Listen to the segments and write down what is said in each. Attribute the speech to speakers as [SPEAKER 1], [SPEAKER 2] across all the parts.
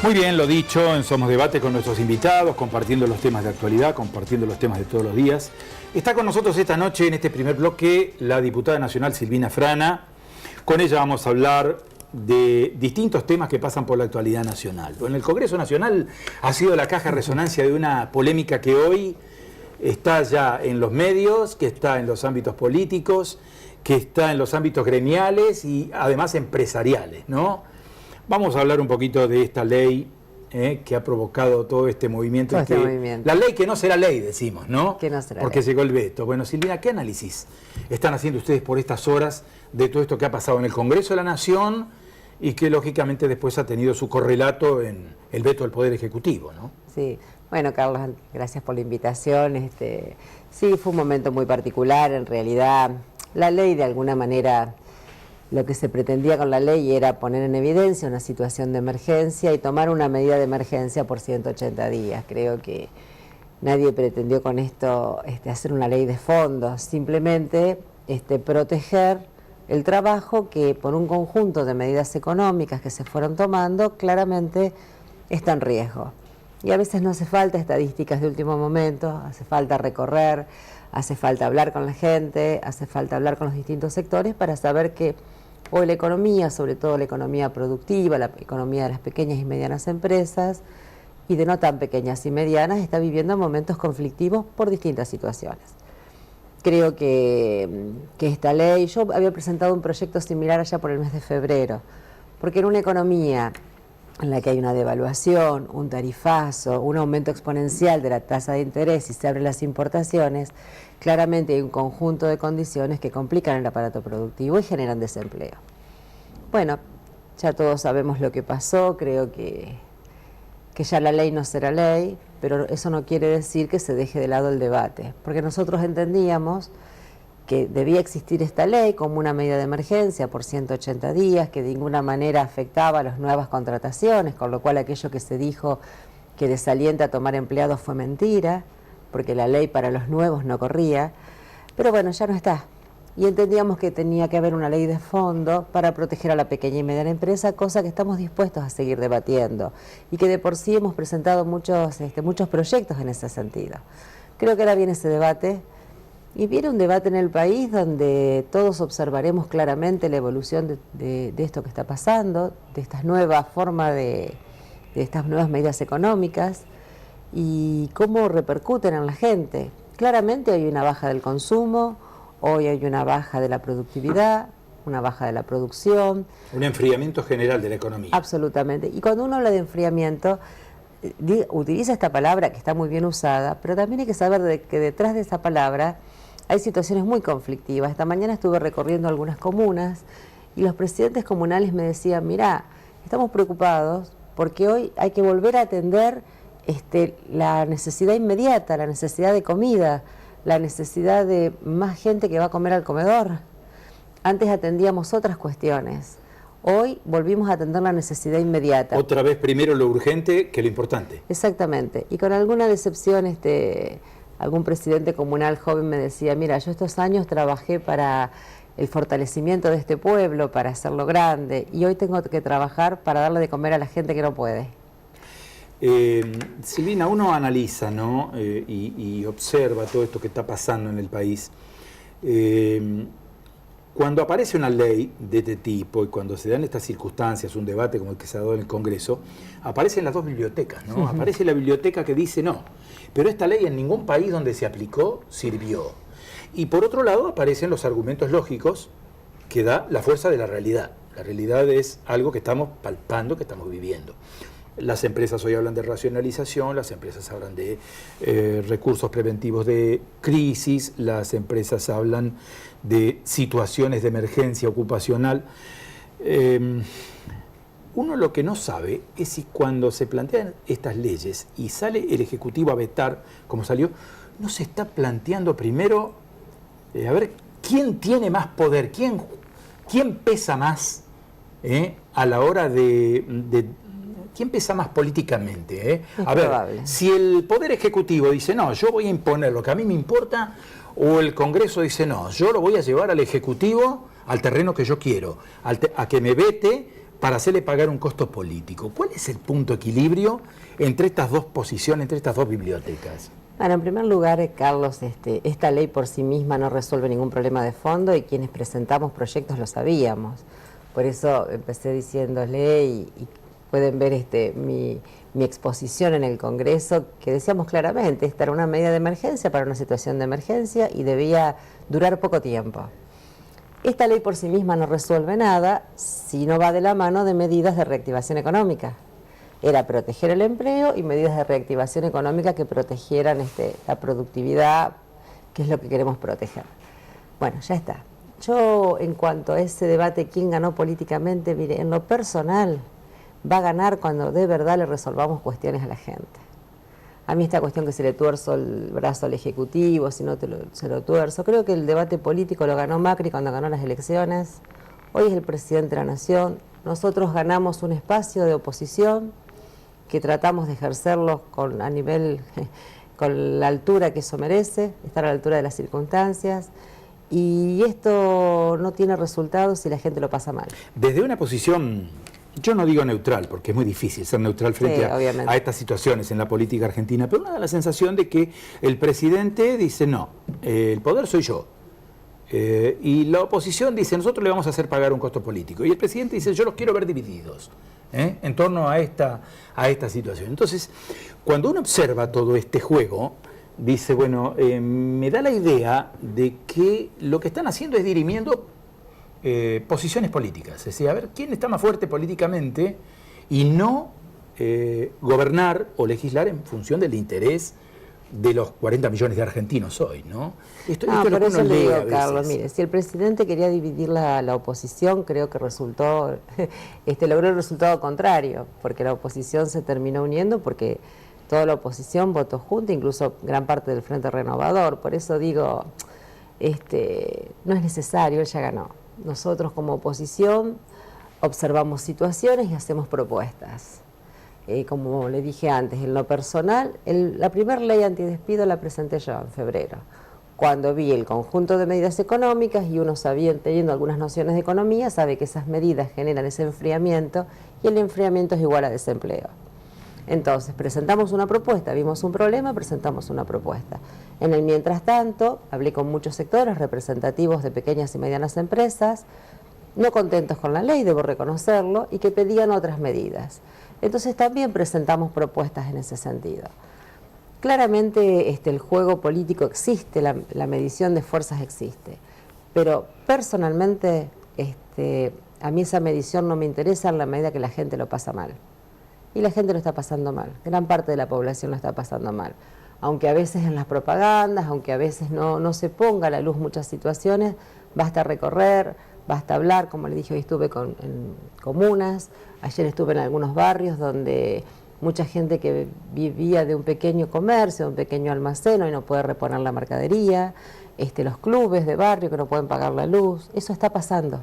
[SPEAKER 1] Muy bien, lo dicho, en Somos Debate con nuestros invitados, compartiendo los temas de actualidad, compartiendo los temas de todos los días. Está con nosotros esta noche, en este primer bloque, la diputada nacional Silvina Frana. Con ella vamos a hablar de distintos temas que pasan por la actualidad nacional. En el Congreso Nacional ha sido la caja de resonancia de una polémica que hoy está ya en los medios, que está en los ámbitos políticos, que está en los ámbitos gremiales y además empresariales, ¿no? Vamos a hablar un poquito de esta ley que ha provocado todo este movimiento. La ley que no será ley, decimos, ¿no?
[SPEAKER 2] Que no será
[SPEAKER 1] Porque
[SPEAKER 2] ley.
[SPEAKER 1] llegó el veto. Bueno, Silvina, ¿qué análisis están haciendo ustedes por estas horas de todo esto que ha pasado en el Congreso de la Nación y que lógicamente después ha tenido su correlato en el veto del Poder Ejecutivo, ¿no?
[SPEAKER 2] Sí, bueno, Carlos, gracias por la invitación. Sí, fue un momento muy particular. En realidad, la ley de alguna manera, lo que se pretendía con la ley era poner en evidencia una situación de emergencia y tomar una medida de emergencia por 180 días. Creo que nadie pretendió con esto hacer una ley de fondo, simplemente proteger el trabajo que por un conjunto de medidas económicas que se fueron tomando claramente está en riesgo. Y a veces no hace falta estadísticas de último momento, hace falta recorrer, hace falta hablar con la gente, hace falta hablar con los distintos sectores para saber que hoy la economía, sobre todo la economía productiva, la economía de las pequeñas y medianas empresas y de no tan pequeñas y medianas, está viviendo momentos conflictivos por distintas situaciones. Creo que esta ley, yo había presentado un proyecto similar allá por el mes de febrero, porque en una economía en la que hay una devaluación, un tarifazo, un aumento exponencial de la tasa de interés y se abren las importaciones, claramente hay un conjunto de condiciones que complican el aparato productivo y generan desempleo. Bueno, ya todos sabemos lo que pasó, creo que ya la ley no será ley, pero eso no quiere decir que se deje de lado el debate, porque nosotros entendíamos que debía existir esta ley como una medida de emergencia por 180 días, que de ninguna manera afectaba a las nuevas contrataciones, con lo cual aquello que se dijo que desalienta a tomar empleados fue mentira, porque la ley para los nuevos no corría, pero bueno, ya no está. Y entendíamos que tenía que haber una ley de fondo para proteger a la pequeña y mediana empresa, cosa que estamos dispuestos a seguir debatiendo y que de por sí hemos presentado muchos proyectos en ese sentido. Creo que ahora viene ese debate. Y viene un debate en el país donde todos observaremos claramente la evolución de esto que está pasando, de estas nuevas formas de estas nuevas medidas económicas y cómo repercuten en la gente. Claramente hay una baja del consumo, hoy hay una baja de la productividad, una baja de la producción.
[SPEAKER 1] Un enfriamiento general de la economía.
[SPEAKER 2] Absolutamente. Y cuando uno habla de enfriamiento, utiliza esta palabra que está muy bien usada, pero también hay que saber que detrás de esa palabra hay situaciones muy conflictivas. Esta mañana estuve recorriendo algunas comunas y los presidentes comunales me decían, mirá, estamos preocupados porque hoy hay que volver a atender la necesidad inmediata, la necesidad de comida, la necesidad de más gente que va a comer al comedor. Antes atendíamos otras cuestiones. Hoy volvimos a atender la necesidad inmediata.
[SPEAKER 1] Otra vez primero lo urgente que lo importante.
[SPEAKER 2] Exactamente. Y con alguna decepción, algún presidente comunal joven me decía, mira, yo estos años trabajé para el fortalecimiento de este pueblo, para hacerlo grande, y hoy tengo que trabajar para darle de comer a la gente que no puede.
[SPEAKER 1] Silvina, uno analiza, ¿no? Y observa todo esto que está pasando en el país. Cuando aparece una ley de este tipo y cuando se dan estas circunstancias, un debate como el que se ha dado en el Congreso, aparecen las dos bibliotecas, ¿no? Aparece la biblioteca que dice no, pero esta ley en ningún país donde se aplicó sirvió. Y por otro lado aparecen los argumentos lógicos que da la fuerza de la realidad. La realidad es algo que estamos palpando, que estamos viviendo. Las empresas hoy hablan de racionalización, las empresas hablan de recursos preventivos de crisis, las empresas hablan de situaciones de emergencia ocupacional. Uno lo que no sabe es si cuando se plantean estas leyes y sale el Ejecutivo a vetar, como salió, no se está planteando primero, a ver, ¿quién tiene más poder? ¿Quién pesa más a la hora ¿quién pesa más políticamente? A ver, si el Poder Ejecutivo dice, no, yo voy a imponer lo que a mí me importa, o el Congreso dice, no, yo lo voy a llevar al Ejecutivo al terreno que yo quiero, a que me vete para hacerle pagar un costo político. ¿Cuál es el punto de equilibrio entre estas dos posiciones, entre estas dos bibliotecas?
[SPEAKER 2] Bueno, en primer lugar, Carlos, esta ley por sí misma no resuelve ningún problema de fondo y quienes presentamos proyectos lo sabíamos. Por eso empecé diciéndole y pueden ver mi exposición en el Congreso, que decíamos claramente, esta era una medida de emergencia para una situación de emergencia y debía durar poco tiempo. Esta ley por sí misma no resuelve nada si no va de la mano de medidas de reactivación económica. Era proteger el empleo y medidas de reactivación económica que protegieran la productividad, que es lo que queremos proteger. Bueno, ya está. Yo, en cuanto a ese debate, ¿quién ganó políticamente? Mire, en lo personal, va a ganar cuando de verdad le resolvamos cuestiones a la gente. A mí esta cuestión que se le tuerzo el brazo al Ejecutivo, si no se lo tuerzo, creo que el debate político lo ganó Macri cuando ganó las elecciones. Hoy es el presidente de la Nación. Nosotros ganamos un espacio de oposición que tratamos de ejercerlo con la altura que eso merece, estar a la altura de las circunstancias, y esto no tiene resultados si la gente lo pasa mal.
[SPEAKER 1] Desde una posición, yo no digo neutral, porque es muy difícil ser neutral frente a estas situaciones en la política argentina, pero me da la sensación de que el presidente dice, no, el poder soy yo. Y la oposición dice, nosotros le vamos a hacer pagar un costo político. Y el presidente dice, yo los quiero ver divididos en torno a esta situación. Entonces, cuando uno observa todo este juego, dice, bueno, me da la idea de que lo que están haciendo es dirimiendo posiciones políticas. Es decir, a ver quién está más fuerte políticamente y no gobernar o legislar en función del interés de los 40 millones de argentinos hoy, ¿no? Esto es lo que uno lee a veces.
[SPEAKER 2] Carlos, mire, si el presidente quería dividir la oposición, creo que resultó, logró el resultado contrario, porque la oposición se terminó uniendo, porque toda la oposición votó junta, incluso gran parte del Frente Renovador. Por eso digo, no es necesario, él ya ganó. Nosotros como oposición observamos situaciones y hacemos propuestas. Como le dije antes, en lo personal, la primera ley antidespido la presenté yo en febrero, cuando vi el conjunto de medidas económicas y uno teniendo algunas nociones de economía, sabe que esas medidas generan ese enfriamiento y el enfriamiento es igual a desempleo. Entonces, presentamos una propuesta, vimos un problema, presentamos una propuesta. En el mientras tanto, hablé con muchos sectores representativos de pequeñas y medianas empresas, no contentos con la ley, debo reconocerlo, y que pedían otras medidas. Entonces también presentamos propuestas en ese sentido. Claramente el juego político existe, la medición de fuerzas existe, pero personalmente a mí esa medición no me interesa en la medida que la gente lo pasa mal. Y la gente lo está pasando mal, gran parte de la población lo está pasando mal. Aunque a veces en las propagandas, aunque a veces no se ponga a la luz muchas situaciones, basta recorrer, basta hablar. Como le dije, hoy estuve en comunas, ayer estuve en algunos barrios donde mucha gente que vivía de un pequeño comercio, de un pequeño almacén, hoy no puede reponer la mercadería, los clubes de barrio que no pueden pagar la luz, eso está pasando.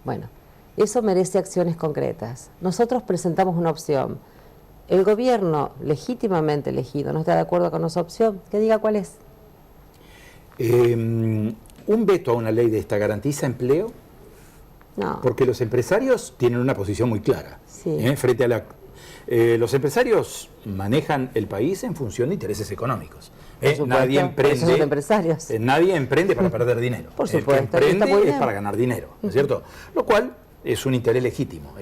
[SPEAKER 2] Bueno, eso merece acciones concretas. Nosotros presentamos una opción. El gobierno legítimamente elegido no está de acuerdo con esa opción, que diga cuál es.
[SPEAKER 1] ¿Un veto a una ley de esta garantiza empleo?
[SPEAKER 2] No.
[SPEAKER 1] Porque los empresarios tienen una posición muy clara.
[SPEAKER 2] Sí.
[SPEAKER 1] Frente a los empresarios manejan el país en función de intereses económicos. Nadie emprende para perder dinero.
[SPEAKER 2] Por supuesto.
[SPEAKER 1] El que emprende es para ganar dinero, ¿no es cierto? Lo cual es un interés legítimo,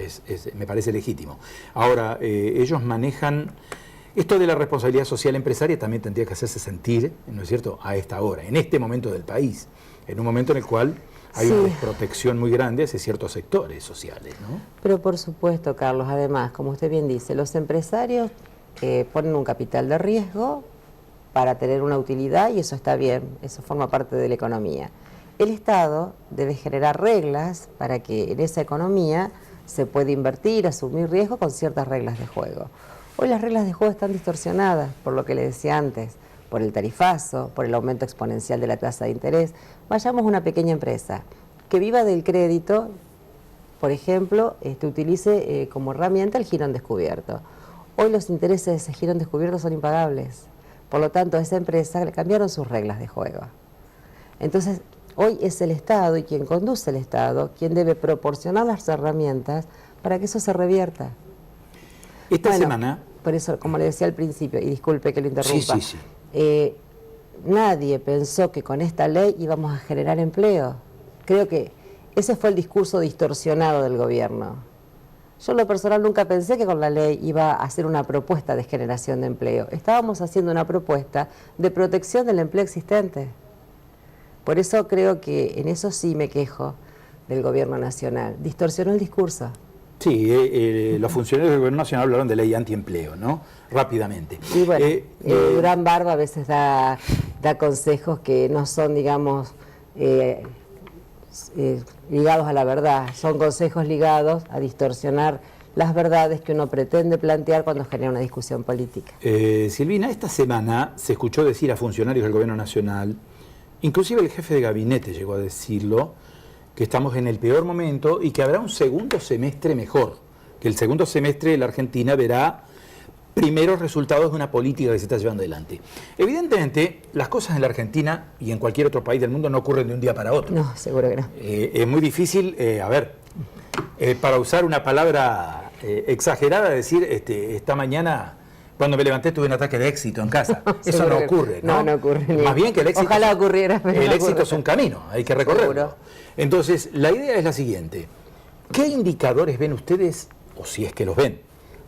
[SPEAKER 1] me parece legítimo. Ahora, ellos manejan... Esto de la responsabilidad social empresaria también tendría que hacerse sentir, ¿no es cierto?, a esta hora, en este momento del país, en un momento en el cual hay una desprotección muy grande hacia ciertos sectores sociales, ¿no?
[SPEAKER 2] Pero por supuesto, Carlos, además, como usted bien dice, los empresarios ponen un capital de riesgo para tener una utilidad y eso está bien, eso forma parte de la economía. El Estado debe generar reglas para que en esa economía se pueda invertir, asumir riesgo con ciertas reglas de juego. Hoy las reglas de juego están distorsionadas, por lo que le decía antes, por el tarifazo, por el aumento exponencial de la tasa de interés. Vayamos a una pequeña empresa que viva del crédito, por ejemplo, utilice como herramienta el giro en descubierto. Hoy los intereses de ese giro en descubierto son impagables. Por lo tanto, a esa empresa le cambiaron sus reglas de juego. Entonces, hoy es el Estado y quien conduce el Estado quien debe proporcionar las herramientas para que eso se revierta.
[SPEAKER 1] Esta semana...
[SPEAKER 2] Por eso, como le decía al principio, y disculpe que lo interrumpa,
[SPEAKER 1] Sí.
[SPEAKER 2] Nadie pensó que con esta ley íbamos a generar empleo. Creo que ese fue el discurso distorsionado del gobierno. Yo en lo personal nunca pensé que con la ley iba a hacer una propuesta de generación de empleo. Estábamos haciendo una propuesta de protección del empleo existente. Por eso creo que en eso sí me quejo del gobierno nacional. Distorsionó el discurso.
[SPEAKER 1] Sí, los funcionarios del gobierno nacional hablaron de ley antiempleo, ¿no? Rápidamente.
[SPEAKER 2] Y bueno, Durán Barba a veces da consejos que no son, digamos, ligados a la verdad, son consejos ligados a distorsionar las verdades que uno pretende plantear cuando genera una discusión política.
[SPEAKER 1] Silvina, esta semana se escuchó decir a funcionarios del gobierno nacional, inclusive el jefe de gabinete llegó a decirlo, que estamos en el peor momento y que habrá un segundo semestre mejor, que el segundo semestre la Argentina verá primeros resultados de una política que se está llevando adelante. Evidentemente, las cosas en la Argentina y en cualquier otro país del mundo no ocurren de un día para otro.
[SPEAKER 2] No, seguro que no.
[SPEAKER 1] Es muy difícil, para usar una palabra exagerada, decir, esta mañana, cuando me levanté, tuve un ataque de éxito en casa. Eso no ocurre, ¿no?
[SPEAKER 2] No ocurre.
[SPEAKER 1] Más bien que el éxito...
[SPEAKER 2] Ojalá ocurriera, pero
[SPEAKER 1] el
[SPEAKER 2] no
[SPEAKER 1] éxito
[SPEAKER 2] ocurre.
[SPEAKER 1] es un camino, hay que recorrerlo.
[SPEAKER 2] Seguro.
[SPEAKER 1] Entonces, la idea es la siguiente. ¿Qué indicadores ven ustedes, o si es que los ven,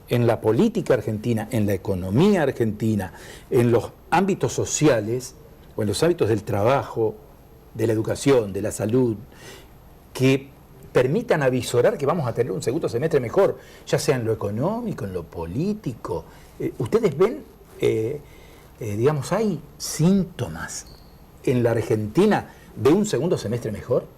[SPEAKER 1] en la política argentina, en la economía argentina, en los ámbitos sociales, o en los ámbitos del trabajo, de la educación, de la salud, que permitan avisorar que vamos a tener un segundo semestre mejor, ya sea en lo económico, en lo político? ¿Ustedes ven, digamos, hay síntomas en la Argentina de un segundo semestre mejor?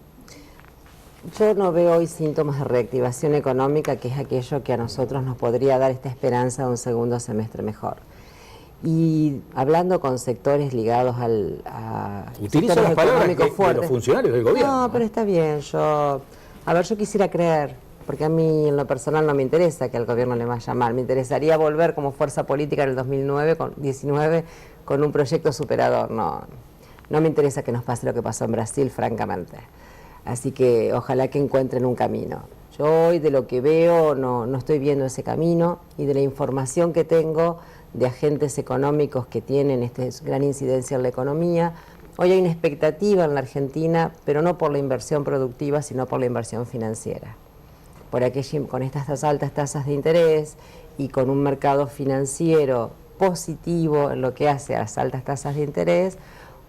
[SPEAKER 2] Yo no veo hoy síntomas de reactivación económica, que es aquello que a nosotros nos podría dar esta esperanza de un segundo semestre mejor. Y hablando con sectores ligados a
[SPEAKER 1] utiliza las palabras de los funcionarios del gobierno.
[SPEAKER 2] No, pero está bien. Yo quisiera creer, porque a mí en lo personal no me interesa que al gobierno le vaya mal. Me interesaría volver como fuerza política en el 2019 con un proyecto superador. No me interesa que nos pase lo que pasó en Brasil, francamente. Así que ojalá que encuentren un camino. Yo hoy de lo que veo no estoy viendo ese camino, y de la información que tengo de agentes económicos que tienen gran incidencia en la economía, hoy hay una expectativa en la Argentina, pero no por la inversión productiva, sino por la inversión financiera. Con estas altas tasas de interés y con un mercado financiero positivo en lo que hace a las altas tasas de interés,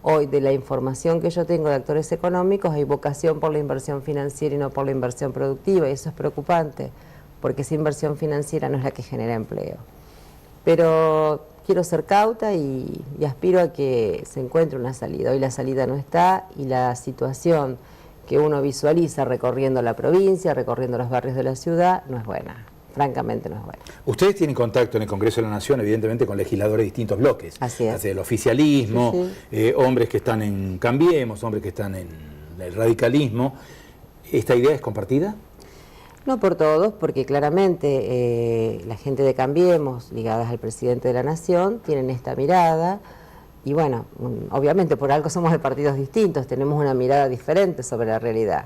[SPEAKER 2] hoy, de la información que yo tengo de actores económicos, hay vocación por la inversión financiera y no por la inversión productiva, y eso es preocupante, porque esa inversión financiera no es la que genera empleo. Pero quiero ser cauta y aspiro a que se encuentre una salida. Hoy la salida no está, y la situación que uno visualiza recorriendo la provincia, recorriendo los barrios de la ciudad, no es buena. Francamente no es bueno.
[SPEAKER 1] Ustedes tienen contacto en el Congreso de la Nación, evidentemente, con legisladores de distintos bloques.
[SPEAKER 2] Así es.
[SPEAKER 1] Desde el oficialismo,
[SPEAKER 2] sí.
[SPEAKER 1] Hombres que están en Cambiemos, hombres que están en el radicalismo. ¿Esta idea es compartida?
[SPEAKER 2] No por todos, porque claramente la gente de Cambiemos, ligadas al presidente de la Nación, tienen esta mirada. Y bueno, obviamente por algo somos de partidos distintos, tenemos una mirada diferente sobre la realidad.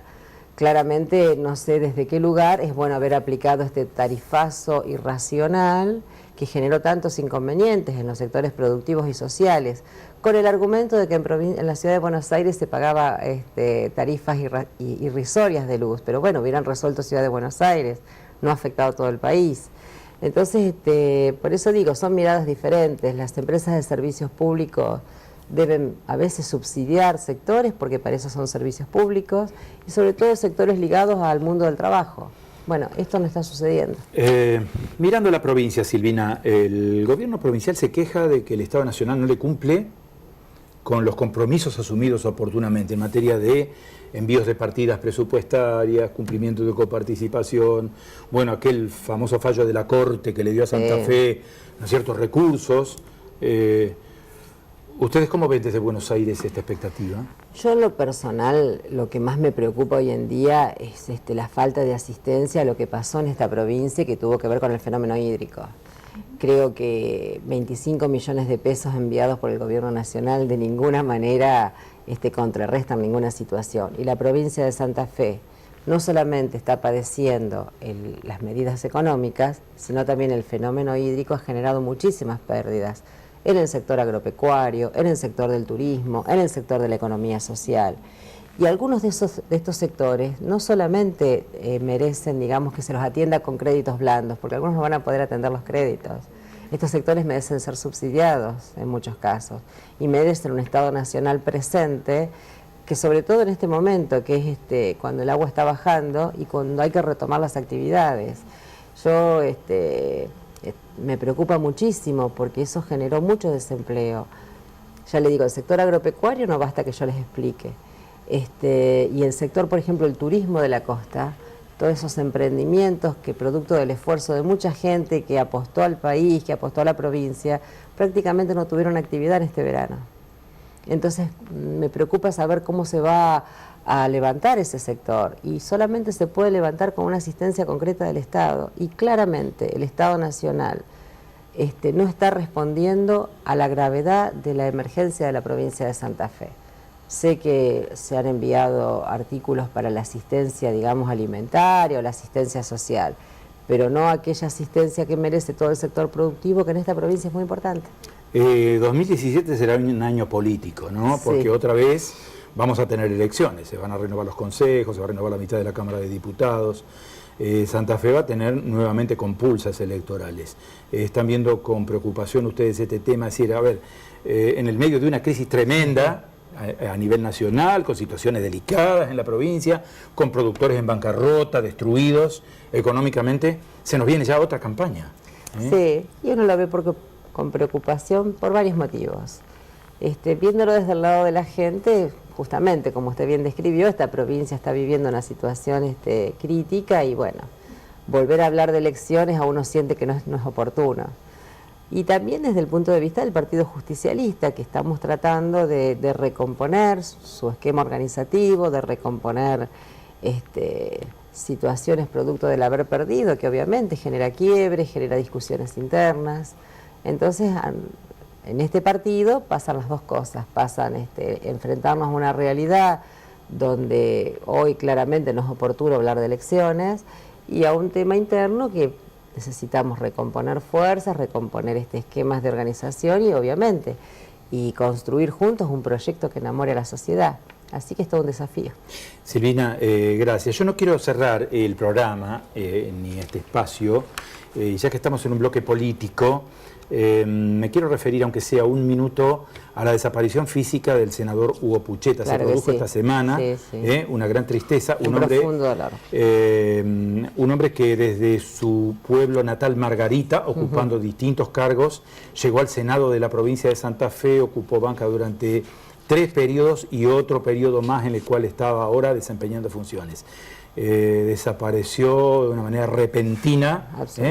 [SPEAKER 2] Claramente no sé desde qué lugar es bueno haber aplicado este tarifazo irracional que generó tantos inconvenientes en los sectores productivos y sociales, con el argumento de que en la ciudad de Buenos Aires se pagaba tarifas irrisorias de luz, pero bueno, hubieran resuelto Ciudad de Buenos Aires, no ha afectado a todo el país. Entonces, por eso digo, son miradas diferentes. Las empresas de servicios públicos deben a veces subsidiar sectores, porque para eso son servicios públicos, y sobre todo sectores ligados al mundo del trabajo. Bueno, esto no está sucediendo.
[SPEAKER 1] Mirando la provincia, Silvina, el gobierno provincial se queja de que el Estado Nacional no le cumple con los compromisos asumidos oportunamente en materia de envíos de partidas presupuestarias, cumplimiento de coparticipación, bueno, aquel famoso fallo de la Corte que le dio a Santa Fe ciertos recursos. ¿Ustedes cómo ven desde Buenos Aires esta expectativa?
[SPEAKER 2] Yo en lo personal, lo que más me preocupa hoy en día es la falta de asistencia a lo que pasó en esta provincia, que tuvo que ver con el fenómeno hídrico. Creo que 25 millones de pesos enviados por el gobierno nacional de ninguna manera contrarrestan ninguna situación. Y la provincia de Santa Fe, no solamente está padeciendo las medidas económicas, sino también el fenómeno hídrico ha generado muchísimas pérdidas en el sector agropecuario, en el sector del turismo, en el sector de la economía social. Y algunos de estos sectores no solamente merecen, digamos, que se los atienda con créditos blandos, porque algunos no van a poder atender los créditos. Estos sectores merecen ser subsidiados en muchos casos y merecen un Estado nacional presente, que sobre todo en este momento, que es cuando el agua está bajando y cuando hay que retomar las actividades. Yo me preocupa muchísimo porque eso generó mucho desempleo. Ya le digo, el sector agropecuario no basta que yo les explique. Y el sector, por ejemplo, el turismo de la costa, todos esos emprendimientos que producto del esfuerzo de mucha gente que apostó al país, que apostó a la provincia, prácticamente no tuvieron actividad en este verano. Entonces me preocupa saber cómo se va a levantar ese sector, y solamente se puede levantar con una asistencia concreta del Estado, y claramente el Estado Nacional no está respondiendo a la gravedad de la emergencia de la provincia de Santa Fe. Sé que se han enviado artículos para la asistencia, digamos, alimentaria o la asistencia social, pero no aquella asistencia que merece todo el sector productivo, que en esta provincia es muy importante.
[SPEAKER 1] 2017 será un año político, ¿no? Porque
[SPEAKER 2] Sí.
[SPEAKER 1] otra vez vamos a tener elecciones, se van a renovar los consejos, se va a renovar la mitad de la Cámara de Diputados. Santa Fe va a tener nuevamente compulsas electorales. Están viendo con preocupación ustedes este tema, es decir, a ver, en el medio de una crisis tremenda a nivel nacional, con situaciones delicadas en la provincia, con productores en bancarrota, destruidos económicamente, se nos viene ya otra campaña.
[SPEAKER 2] Sí, y uno lo ve con preocupación por varios motivos. Viéndolo desde el lado de la gente, justamente como usted bien describió, esta provincia está viviendo una situación crítica, y bueno, volver a hablar de elecciones a uno siente que no es oportuno. Y también desde el punto de vista del Partido Justicialista, que estamos tratando de recomponer su esquema organizativo, de recomponer situaciones producto del haber perdido, que obviamente genera quiebres, genera discusiones internas. Entonces, en este partido pasan las dos cosas, pasan enfrentarnos a una realidad donde hoy claramente no es oportuno hablar de elecciones, y a un tema interno que necesitamos recomponer fuerzas, recomponer esquemas de organización y obviamente, y construir juntos un proyecto que enamore a la sociedad. Así que es todo un desafío.
[SPEAKER 1] Silvina, gracias. Yo no quiero cerrar el programa ni este espacio, ya que estamos en un bloque político. Me quiero referir, aunque sea un minuto, a la desaparición física del senador Hugo Pucheta.
[SPEAKER 2] Claro,
[SPEAKER 1] se produjo
[SPEAKER 2] sí.
[SPEAKER 1] esta semana,
[SPEAKER 2] Sí.
[SPEAKER 1] Una gran tristeza.
[SPEAKER 2] Un profundo dolor.
[SPEAKER 1] Un hombre que desde su pueblo natal, Margarita, ocupando distintos cargos, llegó al Senado de la provincia de Santa Fe, ocupó banca durante 3 periodos y otro periodo más en el cual estaba ahora desempeñando funciones. Desapareció de una manera repentina
[SPEAKER 2] Sí.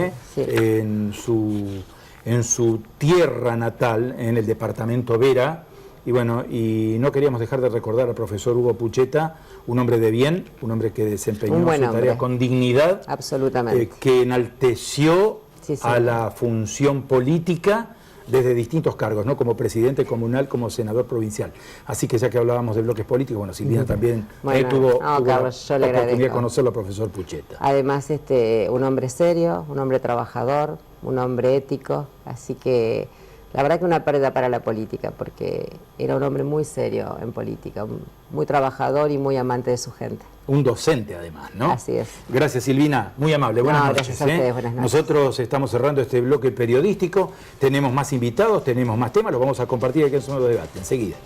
[SPEAKER 1] en su tierra natal, en el departamento Vera, y bueno, y no queríamos dejar de recordar al profesor Hugo Pucheta, un hombre de bien, un hombre que desempeñó su tarea con dignidad,
[SPEAKER 2] absolutamente,
[SPEAKER 1] que enalteció
[SPEAKER 2] Sí.
[SPEAKER 1] a la función política desde distintos cargos, ¿no? Como presidente comunal, como senador provincial. Así que ya que hablábamos de bloques políticos, bueno, Silvina también tuvo
[SPEAKER 2] Carlos, yo le
[SPEAKER 1] la oportunidad de
[SPEAKER 2] agradezco.
[SPEAKER 1] conocerlo al profesor Pucheta.
[SPEAKER 2] Además, un hombre serio, un hombre trabajador, un hombre ético, así que la verdad que una pérdida para la política, porque era un hombre muy serio en política, muy trabajador y muy amante de su gente.
[SPEAKER 1] Un docente además, ¿no?
[SPEAKER 2] Así es.
[SPEAKER 1] Gracias, Silvina, muy amable, buenas noches.
[SPEAKER 2] Gracias a ustedes, buenas noches.
[SPEAKER 1] Nosotros estamos cerrando este bloque periodístico, tenemos más invitados, tenemos más temas, los vamos a compartir aquí en Zona de Debate enseguida.